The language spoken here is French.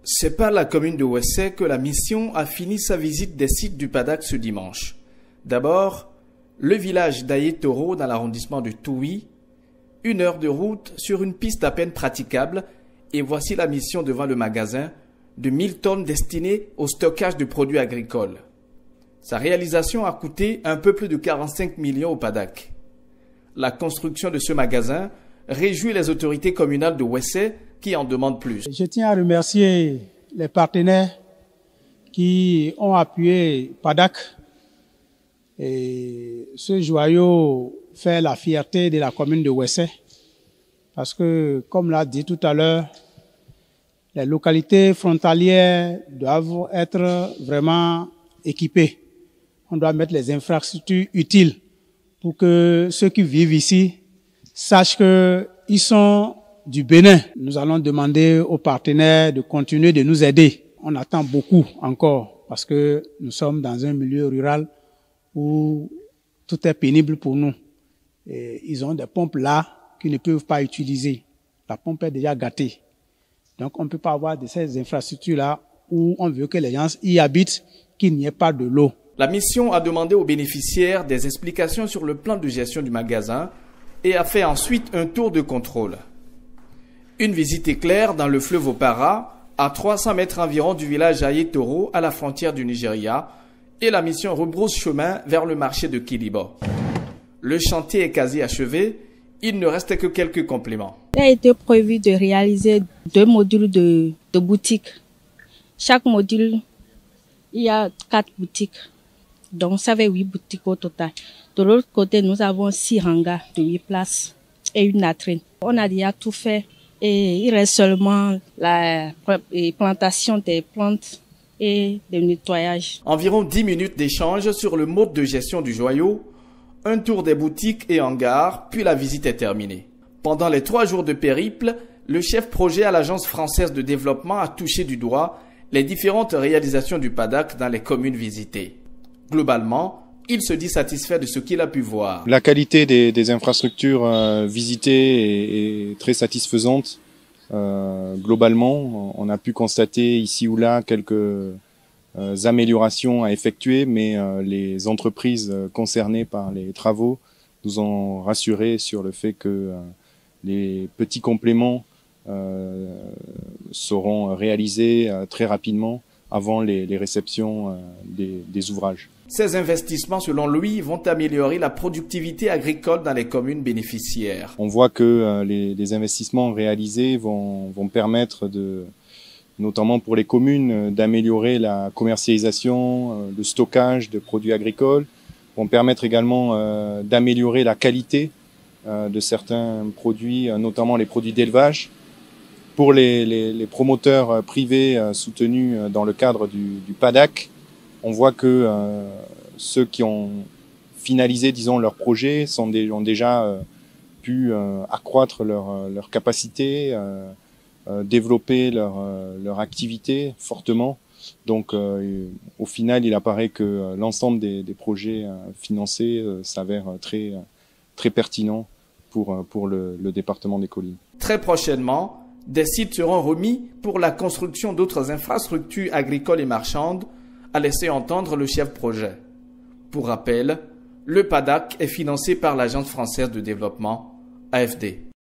C'est par la commune de Ouessé que la mission a fini sa visite des sites du PADAC ce dimanche. D'abord, le village d'Ayetoro dans l'arrondissement de Touy, 1 heure de route sur une piste à peine praticable, et voici la mission devant le magasin de 1000 tonnes destinées au stockage de produits agricoles. Sa réalisation a coûté un peu plus de 45 millions au PADAC. La construction de ce magasin réjouit les autorités communales de Ouessé qui en demandent plus. Je tiens à remercier les partenaires qui ont appuyé PADAC. Et ce joyau fait la fierté de la commune de Ouessé parce que, comme l'a dit tout à l'heure, les localités frontalières doivent être vraiment équipées. On doit mettre les infrastructures utiles pour que ceux qui vivent ici sachent qu'ils sont du Bénin. Nous allons demander aux partenaires de continuer de nous aider. On attend beaucoup encore parce que nous sommes dans un milieu rural où tout est pénible pour nous. Et ils ont des pompes là qu'ils ne peuvent pas utiliser. La pompe est déjà gâtée. Donc on ne peut pas avoir de ces infrastructures là où on veut que les gens y habitent, qu'il n'y ait pas de l'eau. La mission a demandé aux bénéficiaires des explications sur le plan de gestion du magasin et a fait ensuite un tour de contrôle. Une visite éclair dans le fleuve Opara, à 300 mètres environ du village Ayetoro, à la frontière du Nigeria, et la mission rebrousse chemin vers le marché de Kilibo. Le chantier est quasi achevé, il ne reste que quelques compléments. Il a été prévu de réaliser 2 modules de boutiques. Chaque module, il y a 4 boutiques. Donc ça fait 8 boutiques au total. De l'autre côté, nous avons 6 hangars de 8 places et une latrine. On a déjà tout fait et il reste seulement la plantation des plantes et le nettoyage. Environ 10 minutes d'échange sur le mode de gestion du joyau, un tour des boutiques et hangars, puis la visite est terminée. Pendant les 3 jours de périple, le chef projet à l'Agence française de développement a touché du doigt les différentes réalisations du PADAC dans les communes visitées. Globalement, il se dit satisfait de ce qu'il a pu voir. La qualité des infrastructures visitées est très satisfaisante. Globalement, on a pu constater ici ou là quelques améliorations à effectuer, mais les entreprises concernées par les travaux nous ont rassurés sur le fait que les petits compléments seront réalisés très rapidement avant les réceptions des ouvrages. Ces investissements, selon lui, vont améliorer la productivité agricole dans les communes bénéficiaires. On voit que les investissements réalisés vont permettre, notamment pour les communes, d'améliorer la commercialisation, le stockage de produits agricoles, vont permettre également d'améliorer la qualité de certains produits, notamment les produits d'élevage. Pour les promoteurs privés soutenus dans le cadre du PADAC, on voit que ceux qui ont finalisé, disons, leur projet ont déjà pu accroître leur capacité, développer leur activité fortement. Donc, au final, il apparaît que l'ensemble des projets financés s'avère très pertinent pour le département des Collines. Très prochainement, des sites seront remis pour la construction d'autres infrastructures agricoles et marchandes, a laissé entendre le chef projet. Pour rappel, le PADAC est financé par l'Agence française de développement, AFD.